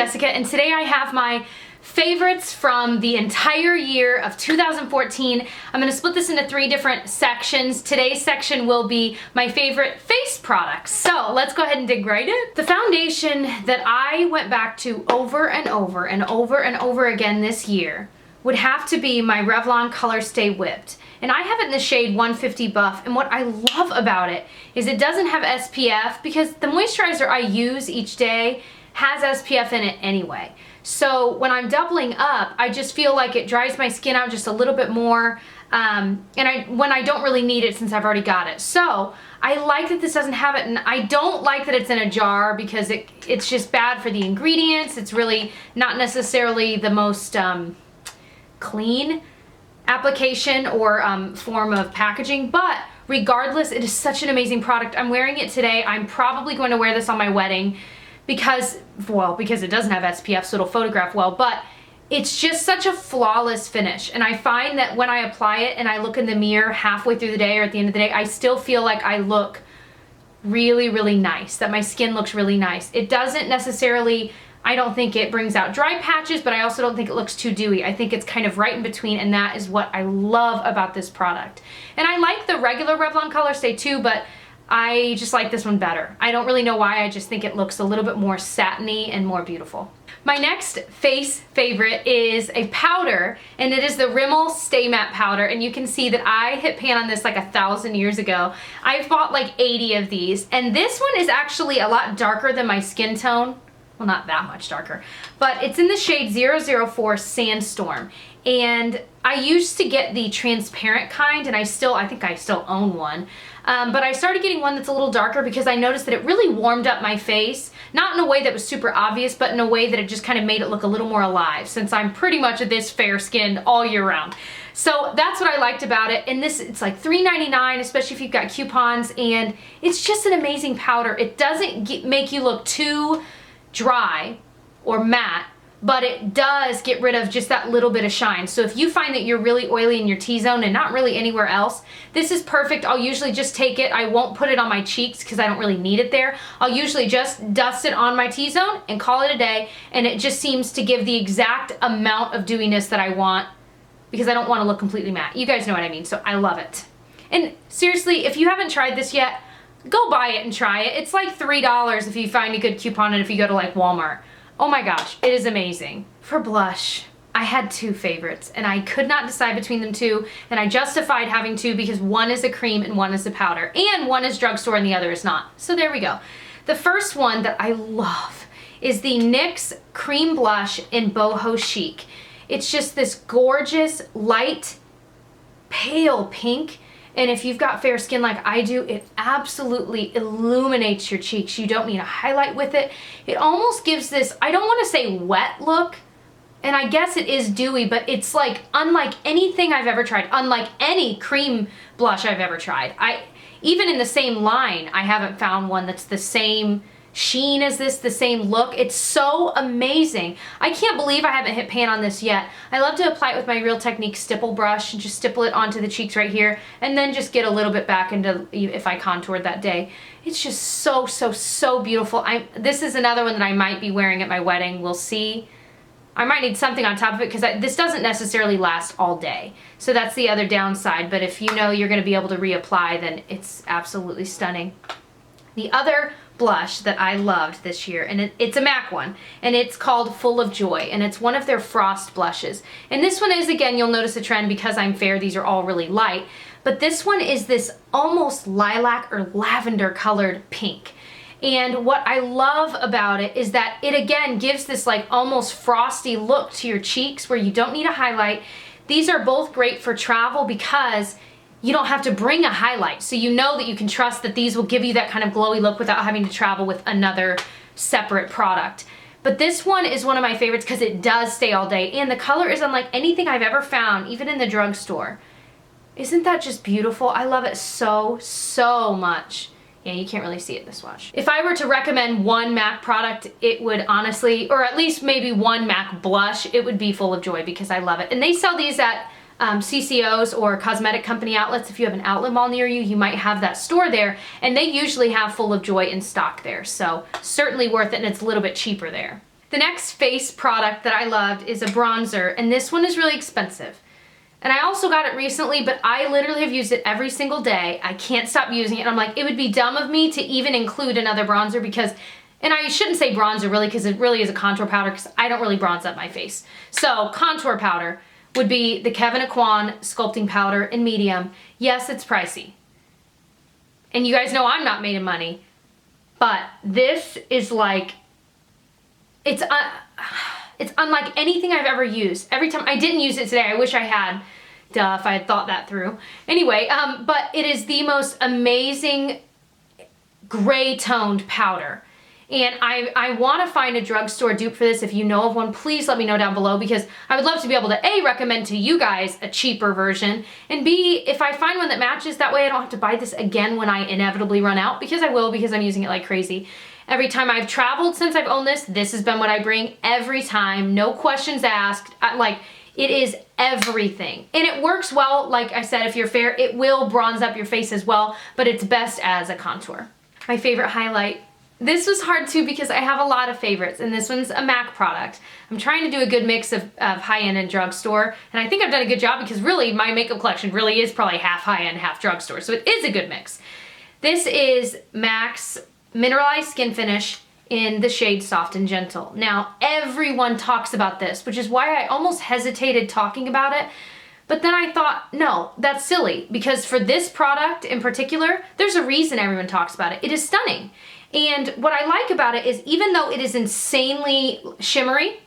Jessica, and today I have my favorites from the entire year of 2014. I'm going to split this into 3 different sections. Today's section will be my favorite face products. So let's go ahead and dig right in. The foundation that I went back to over and over and over and over again this year would have to be my Revlon Color Stay Whipped. And I have it in the shade 150 Buff, and what I love about it is it doesn't have SPF because the moisturizer I use each day has SPF in it anyway. So when I'm doubling up, I just feel like it dries my skin out just a little bit more, and when I don't really need it since I've already got it. So I like that this doesn't have it, and I don't like that it's in a jar because it's just bad for the ingredients. It's really not necessarily the most clean application or form of packaging, but regardless, it is such an amazing product. I'm wearing it today. I'm probably going to wear this on my wedding because it doesn't have SPF, so it'll photograph well, but it's just such a flawless finish. And I find that when I apply it and I look in the mirror halfway through the day or at the end of the day, I still feel like I look really, really nice, that my skin looks really nice. It doesn't necessarily, I don't think it brings out dry patches, but I also don't think it looks too dewy. I think it's kind of right in between, and that is what I love about this product. And I like the regular Revlon Color Stay too, but I just like this one better. I don't really know why, I just think it looks a little bit more satiny and more beautiful. My next face favorite is a powder, and it is the Rimmel Stay Matte Powder, and you can see that I hit pan on this like 1,000 years ago. I've bought like 80 of these, and this one is actually a lot darker than my skin tone. Well, not that much darker, but it's in the shade 004 Sandstorm. And I used to get the transparent kind, and I think I still own one. But I started getting one that's a little darker because I noticed that it really warmed up my face. Not in a way that was super obvious, but in a way that it just kind of made it look a little more alive, since I'm pretty much this fair-skinned all year round. So that's what I liked about it. And this, it's like $3.99, especially if you've got coupons, and it's just an amazing powder. It doesn't make you look too dry or matte, but it does get rid of just that little bit of shine. So if you find that you're really oily in your T-zone and not really anywhere else, this is perfect. I'll usually just take it. I won't put it on my cheeks because I don't really need it there. I'll usually just dust it on my T-zone and call it a day, and it just seems to give the exact amount of dewiness that I want because I don't want to look completely matte. You guys know what I mean, so I love it. And seriously, if you haven't tried this yet, go buy it and try it. It's like $3 if you find a good coupon and if you go to like Walmart. Oh my gosh, it is amazing. For blush, I had 2 favorites, and I could not decide between them 2, and I justified having 2 because one is a cream and one is a powder, and one is Drugstore and the other is not. So there we go. The first one that I love is the NYX Cream Blush in Boho Chic. It's just this gorgeous, light, pale pink. And if you've got fair skin like I do, it absolutely illuminates your cheeks. You don't need a highlight with it. It almost gives this, I don't want to say wet look, and I guess it is dewy, but it's like unlike anything I've ever tried, unlike any cream blush I've ever tried. Even in the same line, I haven't found one that's the same sheen as this, the same look. It's so amazing. I can't believe I haven't hit pan on this yet. I love to apply it with my Real Technique stipple brush and just stipple it onto the cheeks right here, and then just get a little bit back into if I contoured that day. It's just so, so, so beautiful. This is another one that I might be wearing at my wedding. We'll see. I might need something on top of it because this doesn't necessarily last all day. So that's the other downside, but if you know you're going to be able to reapply, then it's absolutely stunning. The other blush that I loved this year, and it's a MAC one, and it's called Full of Joy, and it's one of their frost blushes. And this one is, again, you'll notice a trend because I'm fair, these are all really light, but this one is this almost lilac or lavender colored pink. And what I love about it is that it again gives this like almost frosty look to your cheeks where you don't need a highlight. These are both great for travel because you don't have to bring a highlight, so you know that you can trust that these will give you that kind of glowy look without having to travel with another separate product. But this one is one of my favorites because it does stay all day, and the color is unlike anything I've ever found, even in the drugstore. Isn't that just beautiful? I love it so, so much. Yeah, you can't really see it in the swatch. If I were to recommend one MAC product, it would honestly, or at least maybe one MAC blush, it would be Full of Joy because I love it. And they sell these at CCOs or cosmetic company outlets. If you have an outlet mall near you, you might have that store there, and they usually have Full of Joy in stock there, so certainly worth it, and it's a little bit cheaper there. The next face product that I loved is a bronzer, and this one is really expensive. And I also got it recently, but I literally have used it every single day. I can't stop using it. And I'm like, it would be dumb of me to even include another bronzer because, and I shouldn't say bronzer really because it really is a contour powder because I don't really bronze up my face. So contour powder would be the Kevyn Aucoin Sculpting Powder in medium. Yes, it's pricey. And you guys know I'm not made of money, but this is like, it's unlike anything I've ever used. Every time, I didn't use it today, I wish I had, duh, if I had thought that through. Anyway, but it is the most amazing gray toned powder. And I want to find a drugstore dupe for this. If you know of one, please let me know down below because I would love to be able to A, recommend to you guys a cheaper version, and B, if I find one that matches, that way I don't have to buy this again when I inevitably run out, because I will, because I'm using it like crazy. Every time I've traveled since I've owned this has been what I bring every time, no questions asked. Like, it is everything. And it works well, like I said, if you're fair, it will bronze up your face as well, but it's best as a contour. My favorite highlight. This was hard too because I have a lot of favorites, and this one's a MAC product. I'm trying to do a good mix of high-end and drugstore, and I think I've done a good job because really my makeup collection really is probably half high-end, half drugstore, so it is a good mix. This is MAC's Mineralized Skin Finish in the shade Soft and Gentle. Now, everyone talks about this, which is why I almost hesitated talking about it, but then I thought, no, that's silly, because for this product in particular, there's a reason everyone talks about it. It is stunning. And what I like about it is even though it is insanely shimmery,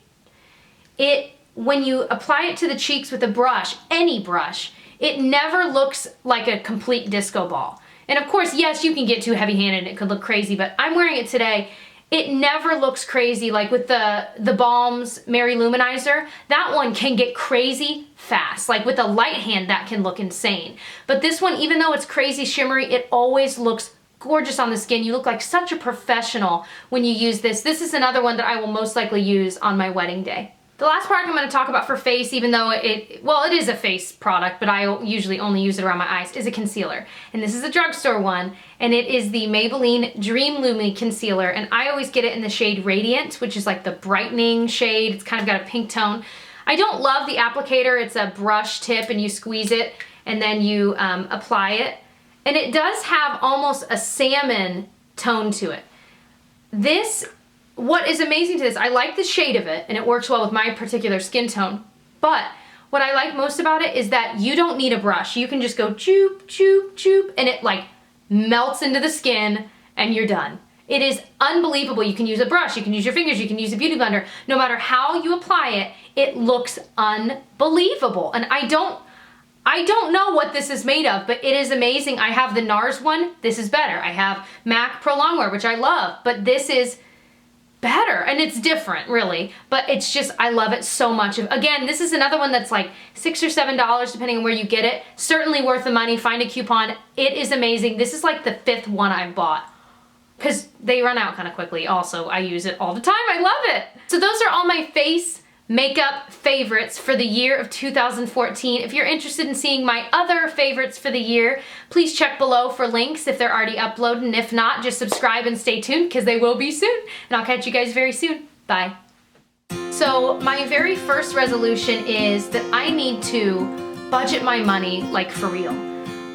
when you apply it to the cheeks with a brush, any brush, it never looks like a complete disco ball. And of course, yes, you can get too heavy-handed and it could look crazy, but I'm wearing it today. It never looks crazy. Like with the Balm's Mary Luminizer, that one can get crazy fast. Like with a light hand, that can look insane. But this one, even though it's crazy shimmery, it always looks gorgeous on the skin. You look like such a professional when you use this. This is another one that I will most likely use on my wedding day. The last product I'm going to talk about for face, even though it is a face product, but I usually only use it around my eyes, is a concealer. And this is a drugstore one, and it is the Maybelline Dream Lumi Concealer, and I always get it in the shade Radiant, which is like the brightening shade. It's kind of got a pink tone. I don't love the applicator. It's a brush tip, and you squeeze it, and then you apply it. And it does have almost a salmon tone to it. What is amazing to this, I like the shade of it, and it works well with my particular skin tone, but what I like most about it is that you don't need a brush. You can just go choop, choop, choop, and it like melts into the skin, and you're done. It is unbelievable. You can use a brush, you can use your fingers, you can use a beauty blender. No matter how you apply it, it looks unbelievable. And I don't know what this is made of, but it is amazing. I have the NARS one. This is better. I have MAC Pro Longwear, which I love, but this is better, and it's different, really. But it's just, I love it so much. Again, this is another one that's like $6 or $7, depending on where you get it. Certainly worth the money. Find a coupon. It is amazing. This is like the 5th one I've bought, because they run out kind of quickly. Also, I use it all the time. I love it. So those are all my face makeup favorites for the year of 2014. If you're interested in seeing my other favorites for the year, please check below for links if they're already uploaded, and if not, just subscribe and stay tuned because they will be soon. And I'll catch you guys very soon. Bye. So my very first resolution is that I need to budget my money like for real.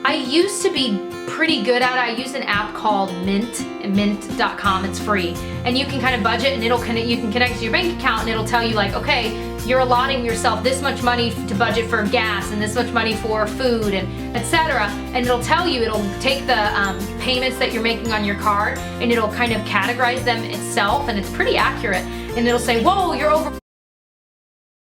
I used to be pretty good at it. I use an app called Mint, mint.com. It's free, and you can kind of budget, and you can connect to your bank account, and it'll tell you like, okay, you're allotting yourself this much money to budget for gas and this much money for food and etc. And it'll tell you, it'll take the payments that you're making on your card, and it'll kind of categorize them itself, and it's pretty accurate. And it'll say, whoa, you're over